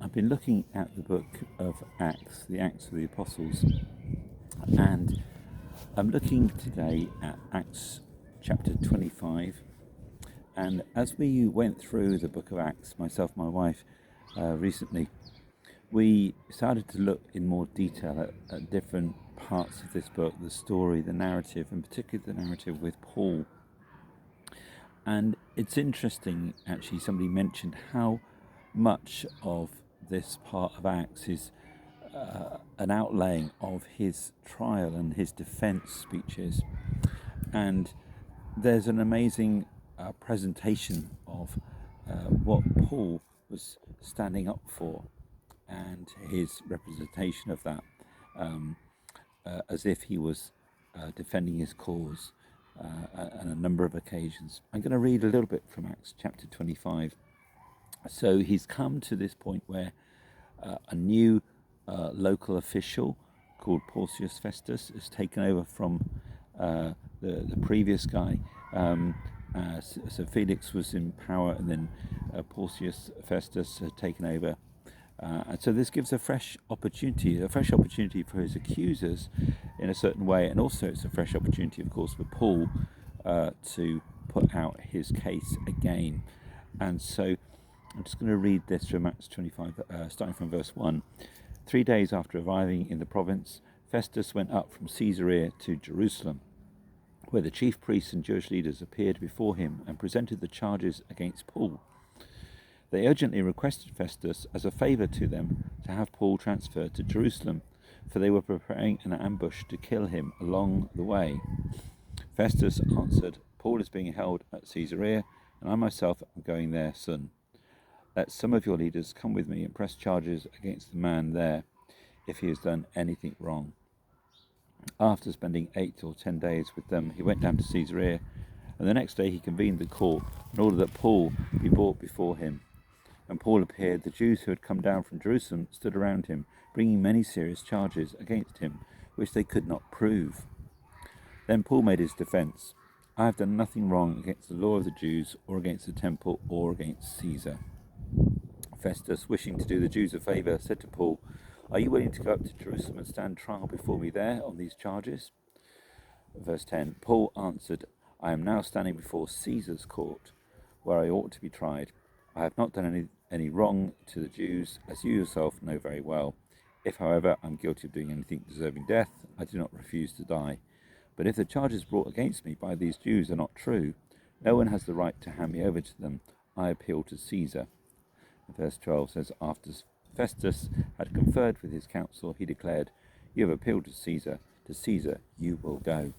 I've been looking at the book of Acts, the Acts of the Apostles, and I'm looking today at Acts chapter 25. And as we went through the book of Acts, myself and my wife, recently, we started to look in more detail at different parts of this book, the story, the narrative, and particularly the narrative with Paul. And it's interesting, actually, somebody mentioned how much of this part of Acts is an outlaying of his trial and his defense speeches. And there's an amazing presentation of what Paul was standing up for and his representation of that, as if he was defending his cause on a number of occasions. I'm going to read a little bit from Acts chapter 25. So he's come to this point where a new local official called Porcius Festus has taken over from the previous guy. So Felix was in power, and then Porcius Festus had taken over. And so this gives a fresh opportunity for his accusers in a certain way, and also it's a fresh opportunity, of course, for Paul to put out his case again. And so I'm just going to read this from Acts 25, starting from verse 1. 3 days after arriving in the province, Festus went up from Caesarea to Jerusalem, where the chief priests and Jewish leaders appeared before him and presented the charges against Paul. They urgently requested Festus, as a favour to them, to have Paul transferred to Jerusalem, for they were preparing an ambush to kill him along the way. Festus answered, "Paul is being held at Caesarea, and I myself am going there soon. Let some of your leaders come with me and press charges against the man there, if he has done anything wrong." After spending 8 or 10 days with them, he went down to Caesarea, and the next day he convened the court in order that Paul be brought before him. When Paul appeared, the Jews who had come down from Jerusalem stood around him, bringing many serious charges against him, which they could not prove. Then Paul made his defense. "I have done nothing wrong against the law of the Jews, or against the temple, or against Caesar." Festus, wishing to do the Jews a favour, said to Paul, "Are you willing to go up to Jerusalem and stand trial before me there on these charges?" Verse 10, Paul answered, "I am now standing before Caesar's court, where I ought to be tried. I have not done any wrong to the Jews, as you yourself know very well. If, however, I am guilty of doing anything deserving death, I do not refuse to die. But if the charges brought against me by these Jews are not true, no one has the right to hand me over to them. I appeal to Caesar." Verse 12 says, after Festus had conferred with his council, he declared, "You have appealed to Caesar you will go."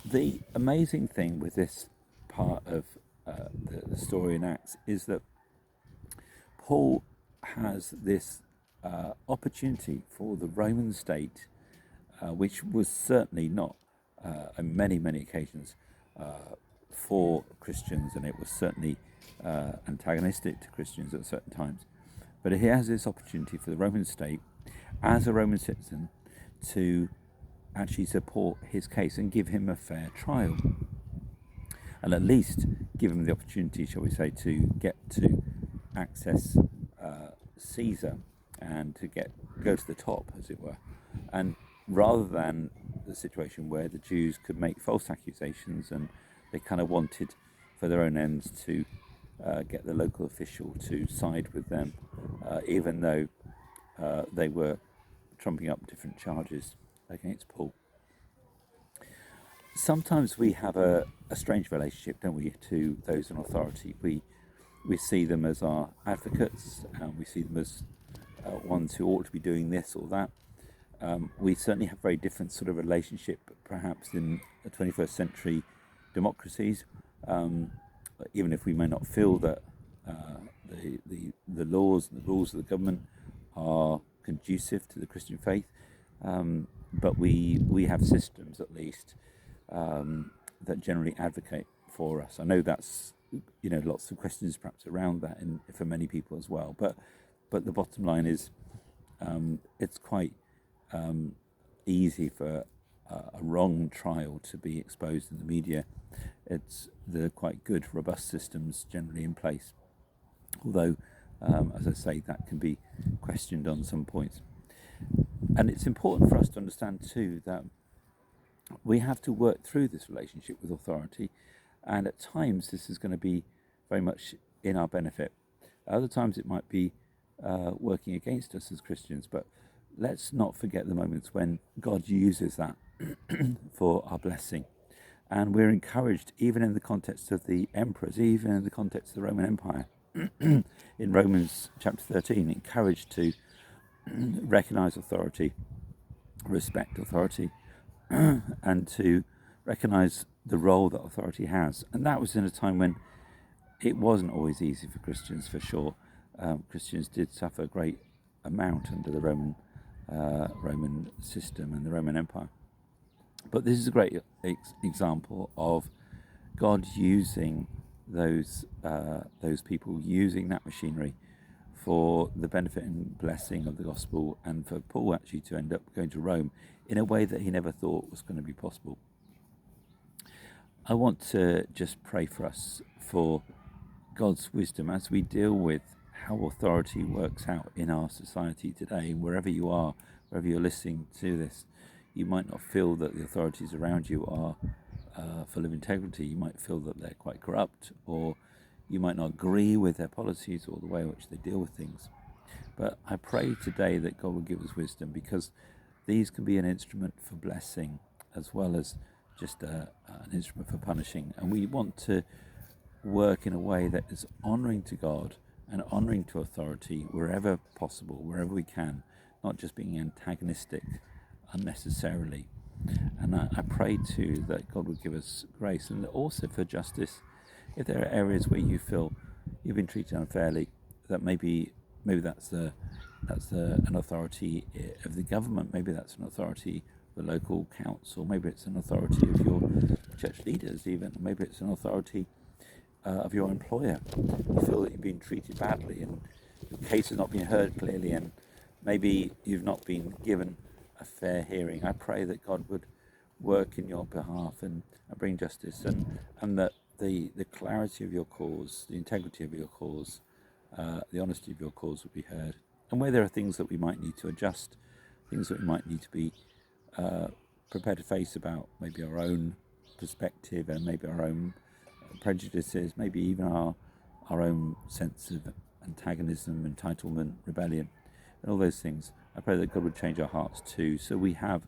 The amazing thing with this part of the story in Acts is that Paul has this opportunity for the Roman state, which was certainly not, on many occasions, for Christians, and it was certainly antagonistic to Christians at certain times. But he has this opportunity for the Roman state, as a Roman citizen, to actually support his case and give him a fair trial, and at least give him the opportunity, shall we say, to get to access Caesar and to go to the top, as it were. And rather than the situation where the Jews could make false accusations, and they kind of wanted for their own ends to get the local official to side with them, even though they were trumping up different charges against Paul. Sometimes we have a strange relationship, don't we, to those in authority. We see them as our advocates, and we see them as ones who ought to be doing this or that. We certainly have very different sort of relationship, perhaps, in the 21st century democracies, even if we may not feel that the laws and the rules of the government are conducive to the Christian faith. But we have systems, at least, that generally advocate for us. I know that's, lots of questions perhaps around that for many people as well. But the bottom line is, it's quite easy for a wrong trial to be exposed in the media. There are quite good, robust systems generally in place. Although As I say, that can be questioned on some points. And it's important for us to understand too that we have to work through this relationship with authority, and at times this is going to be very much in our benefit. Other times it might be working against us as Christians, but let's not forget the moments when God uses that for our blessing. And we're encouraged, even in the context of the emperors, even in the context of the Roman Empire, in Romans chapter 13, encouraged to recognize authority, respect authority, and to recognize the role that authority has. And that was in a time when it wasn't always easy for Christians, for sure. Christians did suffer a great amount under the Roman system and the Roman Empire. But this is a great example of God using those people, using that machinery for the benefit and blessing of the gospel, and for Paul actually to end up going to Rome in a way that he never thought was going to be possible. I want to just pray for us for God's wisdom as we deal with how authority works out in our society today. Wherever you are, wherever you're listening to this, you might not feel that the authorities around you are full of integrity. You might feel that they're quite corrupt, or you might not agree with their policies or the way in which they deal with things. But I pray today that God will give us wisdom, because these can be an instrument for blessing as well as just an instrument for punishing. And we want to work in a way that is honouring to God and honouring to authority wherever possible, wherever we can, not just being antagonistic unnecessarily. And I pray too that God would give us grace, and also for justice. If there are areas where you feel you've been treated unfairly, that maybe that's an authority of the government, maybe that's an authority of the local council, maybe it's an authority of your church leaders even, maybe it's an authority of your employer. You feel that you've been treated badly and your case has not been heard clearly, and maybe you've not been given a fair hearing. I pray that God would work in your behalf and bring justice, and that the clarity of your cause, the integrity of your cause, the honesty of your cause would be heard. And where there are things that we might need to adjust, things that we might need to be prepared to face about maybe our own perspective and maybe our own prejudices, maybe even our own sense of antagonism, entitlement, rebellion, and all those things. I pray that God would change our hearts too, so we have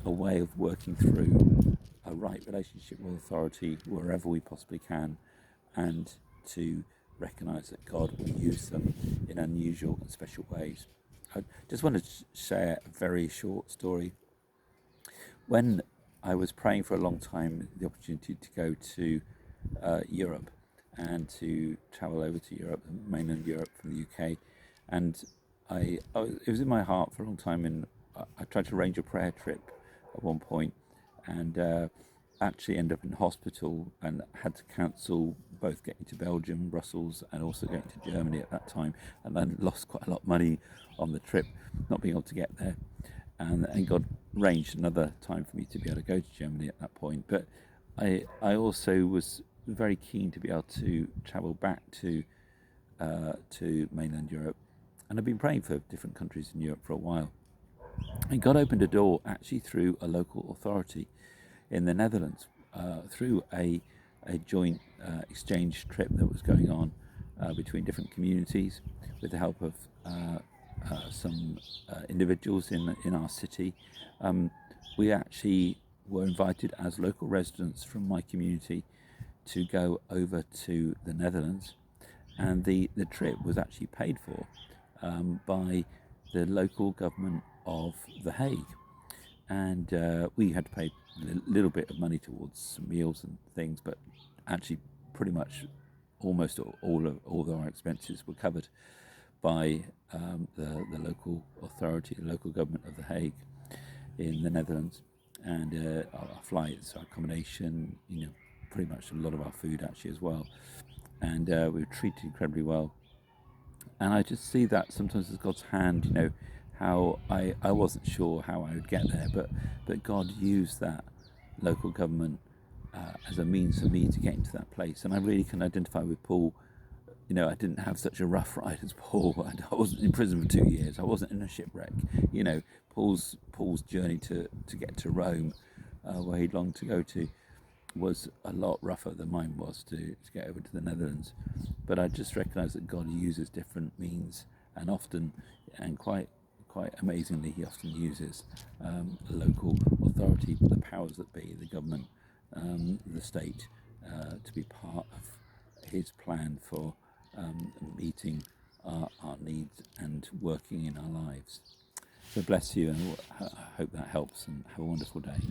a way of working through a right relationship with authority wherever we possibly can, and to recognise that God will use them in unusual and special ways. I just want to share a very short story. When I was praying for a long time the opportunity to go to Europe and to travel over to Europe, mainland Europe from the UK, and it was in my heart for a long time, and I tried to arrange a prayer trip at one point, and actually ended up in hospital and had to cancel both getting to Belgium, Brussels, and also getting to Germany at that time, and then lost quite a lot of money on the trip, not being able to get there. And God arranged another time for me to be able to go to Germany at that point. But I also was very keen to be able to travel back to mainland Europe, and I've been praying for different countries in Europe for a while. And God opened a door actually through a local authority in the Netherlands, through a joint exchange trip that was going on between different communities, with the help of some individuals in our city. We actually were invited as local residents from my community to go over to the Netherlands, and the trip was actually paid for by the local government of The Hague, and we had to pay a little bit of money towards some meals and things, but actually pretty much almost all of our expenses were covered by the local authority, the local government of The Hague in the Netherlands, and our flights, our accommodation, pretty much a lot of our food actually as well, and we were treated incredibly well. And I just see that sometimes as God's hand, how I wasn't sure how I would get there, but God used that local government as a means for me to get into that place. And I really can identify with Paul, I didn't have such a rough ride as Paul. I wasn't in prison for 2 years. I wasn't in a shipwreck. Paul's journey to get to Rome, where he longed to go to, was a lot rougher than mine was to get over to the Netherlands. But I just recognise that God uses different means, and often, and quite amazingly, he often uses local authority, the powers that be, the government, the state, to be part of his plan for meeting our needs and working in our lives. So bless you, and I hope that helps, and have a wonderful day.